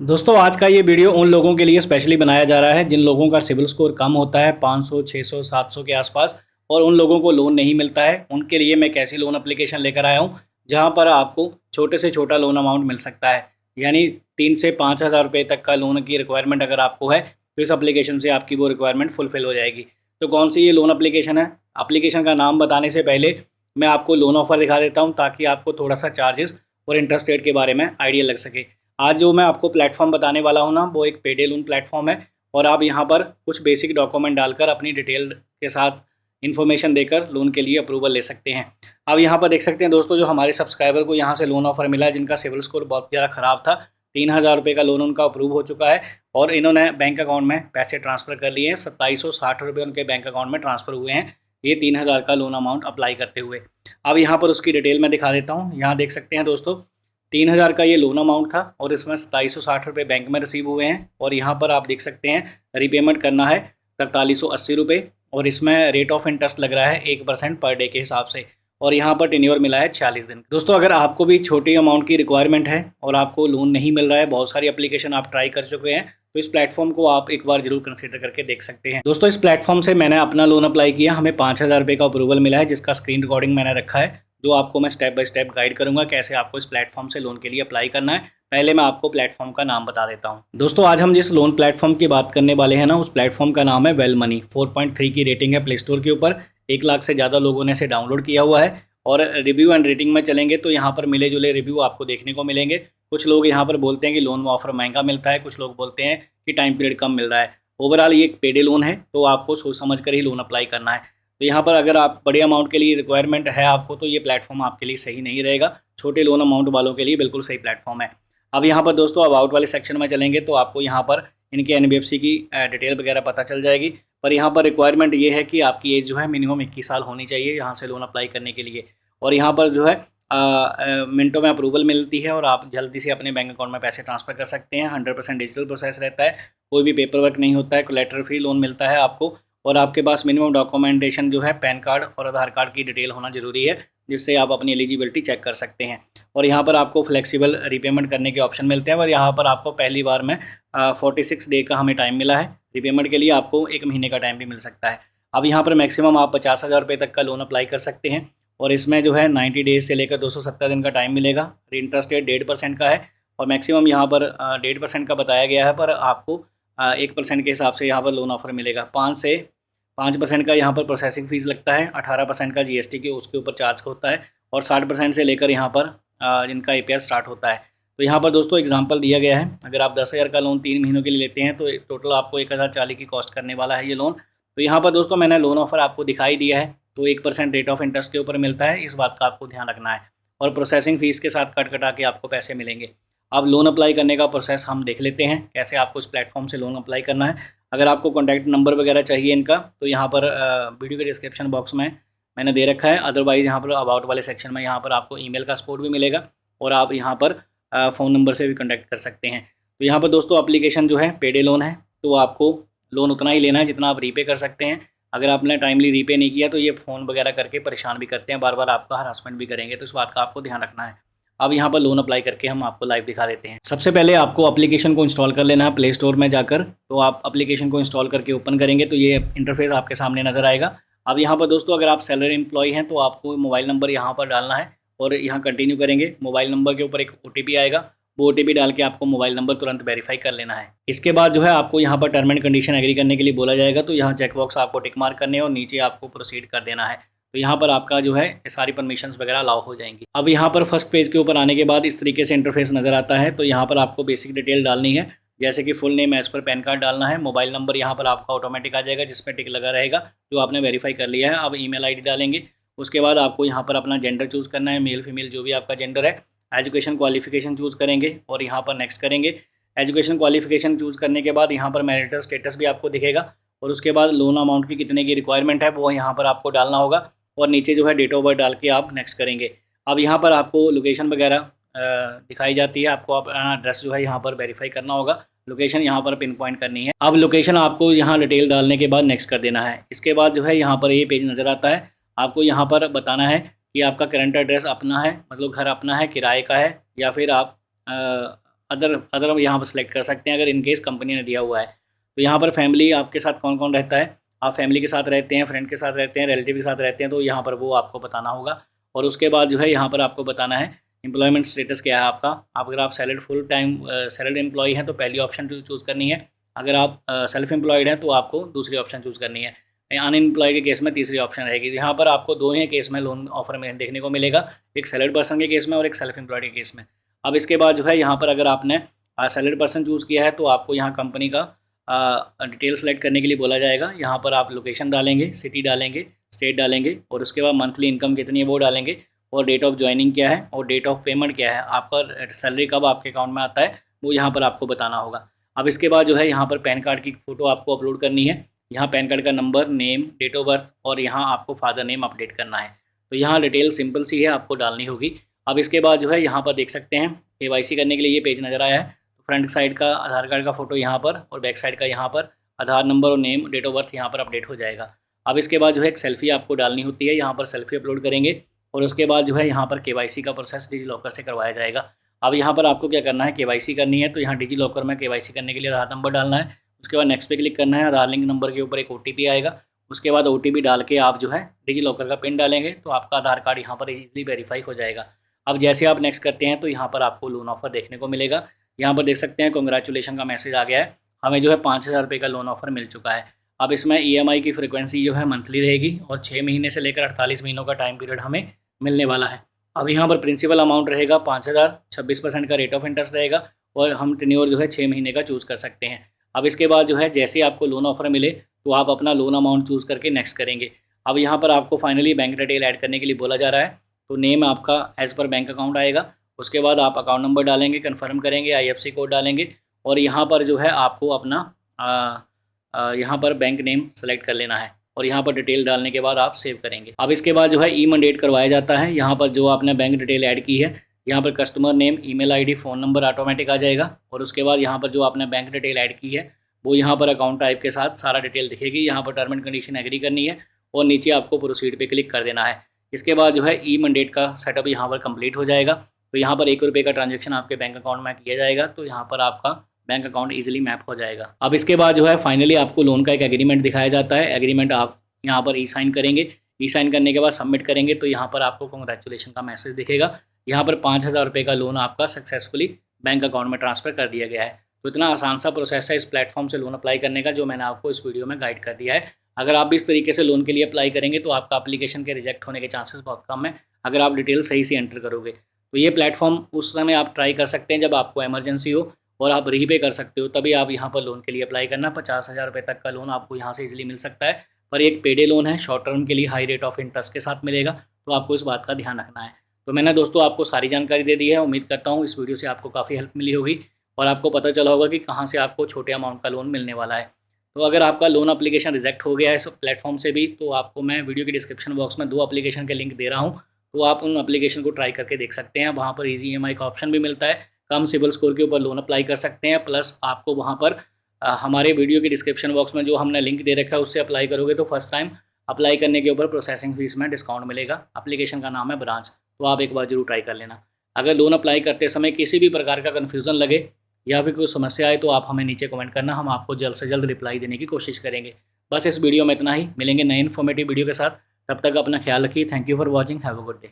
दोस्तों आज का ये वीडियो उन लोगों के लिए स्पेशली बनाया जा रहा है जिन लोगों का सिविल स्कोर कम होता है 500, 600, 700 के आसपास और उन लोगों को लोन नहीं मिलता है। उनके लिए मैं कैसी लोन एप्लीकेशन लेकर आया हूँ जहाँ पर आपको छोटे से छोटा लोन अमाउंट मिल सकता है। यानी 3 से 5 हज़ार रुपये तक का लोन की रिक्वायरमेंट अगर आपको है तो इस एप्लीकेशन से आपकी वो रिक्वायरमेंट फुलफिल हो जाएगी। तो कौन सी ये लोन एप्लीकेशन है? एप्लीकेशन का नाम बताने से पहले मैं आपको लोन ऑफर दिखा देता हूँ ताकि आपको थोड़ा सा चार्जेस और इंटरेस्ट रेट के बारे में आइडिया लग सके। आज जो मैं आपको प्लेटफॉर्म बताने वाला हूँ ना, वो एक पेडे लोन प्लेटफॉर्म है और आप यहाँ पर कुछ बेसिक डॉक्यूमेंट डालकर अपनी डिटेल के साथ इन्फॉर्मेशन देकर लोन के लिए अप्रूवल ले सकते हैं। अब यहाँ पर देख सकते हैं दोस्तों, जो हमारे सब्सक्राइबर को यहाँ से लोन ऑफर मिला है जिनका सिविल स्कोर बहुत ज़्यादा ख़राब था, 3,000 रुपये का लोन उनका अप्रूव हो चुका है और इन्होंने बैंक अकाउंट में पैसे ट्रांसफ़र कर लिए हैं। 2760 रुपये उनके बैंक अकाउंट में ट्रांसफ़र हुए हैं ये 3,000 का लोन अमाउंट अप्लाई करते हुए। अब यहाँ पर उसकी डिटेल मैं दिखा देता हूँ। यहाँ देख सकते हैं दोस्तों, 3,000 का ये लोन अमाउंट था और इसमें 2760 रुपये बैंक में रिसीव हुए हैं और यहाँ पर आप देख सकते हैं रीपेमेंट करना है 4380 रुपये और इसमें रेट ऑफ इंटरेस्ट लग रहा है 1% पर डे के हिसाब से और यहाँ पर टेन्योर मिला है 46 दिन। दोस्तों अगर आपको भी छोटी अमाउंट की रिक्वायरमेंट है और आपको लोन नहीं मिल रहा है, बहुत सारी एप्लीकेशन आप ट्राई कर चुके हैं, तो इस प्लेटफॉर्म को आप एक बार जरूर कंसीडर करके देख सकते हैं। दोस्तों इस प्लेटफॉर्म से मैंने अपना लोन अप्लाई किया, हमें 5,000 रुपये का अप्रूवल मिला है जिसका स्क्रीन रिकॉर्डिंग मैंने रखा है, जो आपको मैं स्टेप बाय स्टेप गाइड करूंगा कैसे आपको इस प्लेटफॉर्म से लोन के लिए अप्लाई करना है। पहले मैं आपको प्लेटफॉर्म का नाम बता देता हूं। दोस्तों आज हम जिस लोन प्लेटफॉर्म की बात करने वाले हैं ना, उस प्लेटफॉर्म का नाम है वेल मनी। 4.3 की रेटिंग है प्ले स्टोर के ऊपर, 1 लाख से ज़्यादा लोगों ने इसे डाउनलोड किया हुआ है और रिव्यू एंड रेटिंग में चलेंगे तो यहाँ पर मिले जुले रिव्यू आपको देखने को मिलेंगे। कुछ लोग यहाँ पर बोलते हैं कि लोन ऑफर महंगा मिलता है, कुछ लोग बोलते हैं कि टाइम पीरियड कम मिल रहा है। ओवरऑल ये एक पेडे लोन है तो आपको सोच समझ कर ही लोन अप्लाई करना है। तो यहाँ पर अगर आप बड़े अमाउंट के लिए रिक्वायरमेंट है आपको, तो ये प्लेटफॉर्म आपके लिए सही नहीं रहेगा। छोटे लोन अमाउंट वालों के लिए बिल्कुल सही प्लेटफॉर्म है। अब यहाँ पर दोस्तों अबाउट वाले सेक्शन में चलेंगे तो आपको यहाँ पर इनके एनबीएफसी की डिटेल वगैरह पता चल जाएगी। पर यहाँ पर रिक्वायरमेंट ये है कि आपकी एज जो है मिनिमम 21 साल होनी चाहिए यहाँ से लोन अप्लाई करने के लिए। और यहाँ पर जो है मिनटों में अप्रूवल मिलती है और आप जल्दी से अपने बैंक अकाउंट में पैसे ट्रांसफ़र कर सकते हैं। 100% डिजिटल प्रोसेस रहता है, कोई भी पेपर वर्क नहीं होता है, कोलेटरल फ्री लोन मिलता है आपको। और आपके पास मिनिमम डॉक्यूमेंटेशन जो है पैन कार्ड और आधार कार्ड की डिटेल होना ज़रूरी है, जिससे आप अपनी एलिजिबिलिटी चेक कर सकते हैं। और यहाँ पर आपको फ्लेक्सिबल रीपेमेंट करने के ऑप्शन मिलते हैं और यहाँ पर आपको पहली बार में 46 डे का हमें टाइम मिला है रीपेमेंट के लिए, आपको 1 महीने का टाइम भी मिल सकता है। अब यहाँ पर मैक्सिमम आप 50,000 रुपये तक का लोन अप्लाई कर सकते हैं और इसमें जो है 90 डेज़ से लेकर 270 दिन का टाइम मिलेगा। इंटरेस्ट रेट 1.5% का है और मैक्सिमम यहाँ पर 1.5% का बताया गया है, पर आपको 1% के हिसाब से यहाँ पर लोन ऑफर मिलेगा। 5% का यहाँ पर प्रोसेसिंग फ़ीस लगता है, 18% का जीएसटी के उसके ऊपर चार्ज होता है और 60% से लेकर यहाँ पर जिनका एपीआर स्टार्ट होता है। तो यहाँ पर दोस्तों एग्जांपल दिया गया है, अगर आप 10,000 का लोन 3 महीनों के लिए लेते हैं तो टोटल आपको 1,040 की कॉस्ट करने वाला है ये लोन। तो यहाँ पर दोस्तों मैंने लोन ऑफर आपको दिखाई दिया है, तो 1% रेट ऑफ इंटरेस्ट के ऊपर मिलता है, इस बात का आपको ध्यान रखना है और प्रोसेसिंग फ़ीस के साथ कट कटा के आपको पैसे मिलेंगे। अब लोन अप्लाई करने का प्रोसेस हम देख लेते हैं कैसे आपको इस प्लेटफॉर्म से लोन अप्लाई करना है। अगर आपको कॉन्टैक्ट नंबर वगैरह चाहिए इनका तो यहाँ पर वीडियो के डिस्क्रिप्शन बॉक्स में मैंने दे रखा है। अदरवाइज़ यहाँ पर अबाउट वाले सेक्शन में यहाँ पर आपको ईमेल का सपोर्ट भी मिलेगा और आप यहाँ पर फ़ोन नंबर से भी कॉन्टैक्ट कर सकते हैं। तो यहाँ पर दोस्तों एप्लीकेशन जो है पेडे लोन है, तो आपको लोन उतना ही लेना है जितना आप रीपे कर सकते हैं। अगर आपने टाइमली रीपे नहीं किया तो ये फ़ोन वगैरह करके परेशान भी करते हैं, बार बार आपका हरासमेंट भी करेंगे, तो इस बात का आपको ध्यान रखना है। अब यहाँ पर लोन अप्लाई करके हम आपको लाइव दिखा देते हैं। सबसे पहले आपको एप्लीकेशन को इंस्टॉल कर लेना है प्ले स्टोर में जाकर। तो आप एप्लीकेशन को इंस्टॉल करके ओपन करेंगे तो ये इंटरफेस आपके सामने नज़र आएगा। अब यहाँ पर दोस्तों अगर आप सैलरी एम्प्लॉय हैं तो आपको मोबाइल नंबर यहाँ पर डालना है और यहाँ कंटिन्यू करेंगे। मोबाइल नंबर के ऊपर एक OTP आएगा, वो OTP डाल के आपको मोबाइल नंबर तुरंत वेरीफाई कर लेना है। इसके बाद जो है आपको यहाँ पर टर्म एंड कंडीशन एग्री करने के लिए बोला जाएगा, तो यहाँ चेकबॉक्स आपको टिक मार्क करने और नीचे आपको प्रोसीड कर देना है। तो यहाँ पर आपका जो है सारी परमिशंस वगैरह अलाउ हो जाएंगी। अब यहाँ पर फर्स्ट पेज के ऊपर आने के बाद इस तरीके से इंटरफेस नज़र आता है। तो यहाँ पर आपको बेसिक डिटेल डालनी है, जैसे कि full name as per PAN card डालना है। मोबाइल नंबर यहाँ पर आपका ऑटोमेटिक आ जाएगा जिसमें टिक लगा रहेगा जो आपने वेरीफाई कर लिया है। अब ईमेल आईडी डालेंगे, उसके बाद आपको यहाँ पर अपना जेंडर चूज़ करना है, मेल फीमेल जो भी आपका जेंडर है। एजुकेशन क्वालिफिकेशन चूज़ करेंगे और यहाँ पर नेक्स्ट करेंगे। एजुकेशन क्वालिफिकेशन चूज़ करने के बाद यहाँ पर मैरिटल स्टेटस भी आपको दिखेगा और उसके बाद लोन अमाउंट की कितने की रिक्वायरमेंट है वो यहाँ पर आपको डालना होगा और नीचे जो है डेट ऑफ बर्थ डाल के आप नेक्स्ट करेंगे। अब यहाँ पर आपको लोकेशन वगैरह दिखाई जाती है, आपको अपना एड्रेस जो है यहाँ पर वेरीफाई करना होगा, लोकेशन यहाँ पर पिन पॉइंट करनी है। अब लोकेशन आपको यहाँ डिटेल डालने के बाद नेक्स्ट कर देना है। इसके बाद जो है यहाँ पर ये पेज नज़र आता है, आपको यहाँ पर बताना है कि आपका करंट एड्रेस अपना है, मतलब घर अपना है, किराए का है, या फिर आप अदर हम यहाँ पर सिलेक्ट कर सकते हैं अगर इनकेस कंपनी ने दिया हुआ है। तो यहाँ पर फैमिली आपके साथ कौन कौन रहता है, आप फैमिली के साथ रहते हैं, फ्रेंड के साथ रहते हैं, रिलेटिव के साथ रहते हैं, तो यहाँ पर वो आपको बताना होगा। और उसके बाद जो है यहाँ पर आपको बताना है एम्प्लॉयमेंट स्टेटस क्या है आपका। अगर आप salary full time salary employ हैं तो पहली ऑप्शन चूज़ करनी है। अगर आप सेल्फ एम्प्लॉयड हैं तो आपको दूसरी ऑप्शन चूज़ करनी है। अनएम्प्लॉयड के केस में तीसरी ऑप्शन रहेगी। यहाँ पर आपको दोनों ही केस में लोन ऑफर में देखने को मिलेगा, एक सैलरीड पर्सन के केस में और एक सेल्फ एम्प्लॉयड के केस में। अब इसके बाद जो है यहाँ पर अगर आपने सैलरीड पर्सन चूज़ किया है तो आपको यहाँ कंपनी का डिटेल सेलेक्ट करने के लिए बोला जाएगा। यहाँ पर आप लोकेशन डालेंगे, सिटी डालेंगे, स्टेट डालेंगे और उसके बाद मंथली इनकम कितनी है वो डालेंगे और डेट ऑफ ज्वाइनिंग क्या है और डेट ऑफ पेमेंट क्या है, आपका सैलरी कब आपके अकाउंट में आता है वो यहाँ पर आपको बताना होगा। अब इसके बाद जो है यहाँ पर पैन कार्ड की फ़ोटो आपको अपलोड करनी है। यहाँ पैन कार्ड का number, name, date of birth और यहाँ आपको फादर नेम अपडेट करना है। तो यहाँ डिटेल सिंपल सी है, आपको डालनी होगी। अब इसके बाद जो है यहाँ पर देख सकते हैं KYC करने के लिए ये पेज नज़र आया है। तो फ्रंट साइड का आधार कार्ड का फ़ोटो यहाँ पर और बैक साइड का यहाँ पर आधार नंबर और नेम, डेट ऑफ बर्थ यहाँ पर अपडेट हो जाएगा। अब इसके बाद जो है एक सेल्फ़ी आपको डालनी होती है, यहाँ पर सेल्फ़ी अपलोड करेंगे और उसके बाद जो है यहाँ पर KYC का प्रोसेस डिजी लॉकर से करवाया जाएगा। अब यहाँ पर आपको क्या करना है, KYC करनी है तो यहाँ डिजी लॉकर में KYC करने के लिए आधार नंबर डालना है। उसके बाद नेक्स्ट पे क्लिक करना है। आधार लिंक नंबर के ऊपर एक OTP आएगा। उसके बाद OTP डाल के आप जो है डिजी लॉकर का पिन डालेंगे तो आपका आधार कार्ड यहाँ पर इजीली वेरीफाई हो जाएगा। अब जैसे आप नेक्स्ट करते हैं तो यहाँ पर आपको लोन ऑफर देखने को मिलेगा। यहाँ पर देख सकते हैं कॉन्ग्रेचुलेशन का मैसेज आ गया है, हमें जो है 5,000 रुपये का लोन ऑफर मिल चुका है। अब इसमें EMI की फ्रिक्वेंसी जो है मंथली रहेगी और 6 महीने से लेकर 48 महीनों का टाइम पीरियड हमें मिलने वाला है। अब यहाँ पर प्रिंसिपल अमाउंट रहेगा 5,000, 26% का रेट ऑफ इंटरेस्ट रहेगा और हम टेन्योर जो है 6 महीने का चूज़ कर सकते हैं। अब इसके बाद जो है जैसे आपको लोन ऑफर मिले तो आप अपना लोन अमाउंट चूज़ करके नेक्स्ट करेंगे। अब यहाँ पर आपको फाइनली बैंक डिटेल ऐड करने के लिए बोला जा रहा है। तो नेम आपका एज़ पर बैंक अकाउंट आएगा। उसके बाद आप अकाउंट नंबर डालेंगे, कन्फर्म करेंगे, IFSC कोड डालेंगे और यहाँ पर जो है आपको अपना यहाँ पर बैंक नेम सेलेक्ट कर लेना है और यहाँ पर डिटेल डालने के बाद आप सेव करेंगे। अब इसके बाद जो है ई-मंडेट करवाया जाता है। यहाँ पर जो आपने बैंक डिटेल ऐड की है यहाँ पर customer name, email ID, phone number automatic आ जाएगा और उसके बाद यहाँ पर जो आपने बैंक डिटेल ऐड की है वो यहाँ पर अकाउंट टाइप के साथ सारा डिटेल दिखेगी। यहाँ पर टर्म एंड कंडीशन एग्री करनी है और नीचे आपको प्रोसीड पे क्लिक कर देना है। इसके बाद जो है ई-मंडेट का सेटअप यहाँ पर कंप्लीट हो जाएगा। तो यहाँ पर 1 रुपये का ट्रांजेक्शन आपके बैंक अकाउंट में किया जाएगा तो यहाँ पर आपका बैंक अकाउंट ईजिली मैप हो जाएगा। अब इसके बाद जो है फाइनली आपको लोन का एक एग्रीमेंट दिखाया जाता है। एग्रीमेंट आप यहाँ पर ई-साइन करेंगे। ई-साइन करने के बाद सबमिट करेंगे तो यहाँ पर आपको कॉन्ग्रेचुलेशन का मैसेज दिखेगा। यहाँ पर 5,000 रुपये का लोन आपका सक्सेसफुली बैंक अकाउंट में ट्रांसफ़र कर दिया गया है। तो इतना आसान सा प्रोसेस है इस प्लेटफॉर्म से लोन अप्लाई करने का, जो मैंने आपको इस वीडियो में गाइड कर दिया है। अगर आप भी इस तरीके से लोन के लिए अप्लाई करेंगे तो आपका एप्लीकेशन के रिजेक्ट होने के चांसेस बहुत कम है अगर आप डिटेल सही से एंटर करोगे। तो ये प्लेटफॉर्म उस समय आप ट्राई कर सकते हैं जब आपको इमरजेंसी हो और आप रीपे कर सकते हो, तभी आप यहाँ पर लोन के लिए अप्लाई करना। 50,000 रुपये तक का लोन आपको यहाँ से इजीली मिल सकता है, पर एक पेडे लोन है, शॉर्ट टर्म के लिए हाई रेट ऑफ इंटरेस्ट के साथ मिलेगा, तो आपको इस बात का ध्यान रखना है। तो मैंने दोस्तों आपको सारी जानकारी दे दी है। उम्मीद करता हूँ इस वीडियो से आपको काफ़ी हेल्प मिली होगी और आपको पता चला होगा कि कहाँ से आपको छोटे अमाउंट का लोन मिलने वाला है। तो अगर आपका लोन एप्लीकेशन रिजेक्ट हो गया है इस प्लेटफॉर्म से भी, तो आपको मैं वीडियो के डिस्क्रिप्शन बॉक्स में 2 एप्लीकेशन के लिंक दे रहा हूँ, तो आप उन एप्लीकेशन को ट्राई करके देख सकते हैं। वहाँ पर ईजी EMI का ऑप्शन भी मिलता है, कम सिबिल स्कोर के ऊपर लोन अप्लाई कर सकते हैं। प्लस आपको वहाँ पर हमारे वीडियो के डिस्क्रिप्शन बॉक्स में जो हमने लिंक दे रखा है उससे अप्लाई करोगे तो फर्स्ट टाइम अप्लाई करने के ऊपर प्रोसेसिंग फीस में डिस्काउंट मिलेगा। एप्लीकेशन का नाम है ब्रांच, तो आप एक बार जरूर ट्राई कर लेना। अगर लोन अप्लाई करते समय किसी भी प्रकार का कन्फ्यूज़न लगे या फिर कोई समस्या आए तो आप हमें नीचे कमेंट करना, हम आपको जल्द से जल्द रिप्लाई देने की कोशिश करेंगे। बस इस वीडियो में इतना ही, मिलेंगे नए इन्फॉर्मेटिव वीडियो के साथ, तब तक अपना ख्याल रखिए। Thank you for watching, have a good day.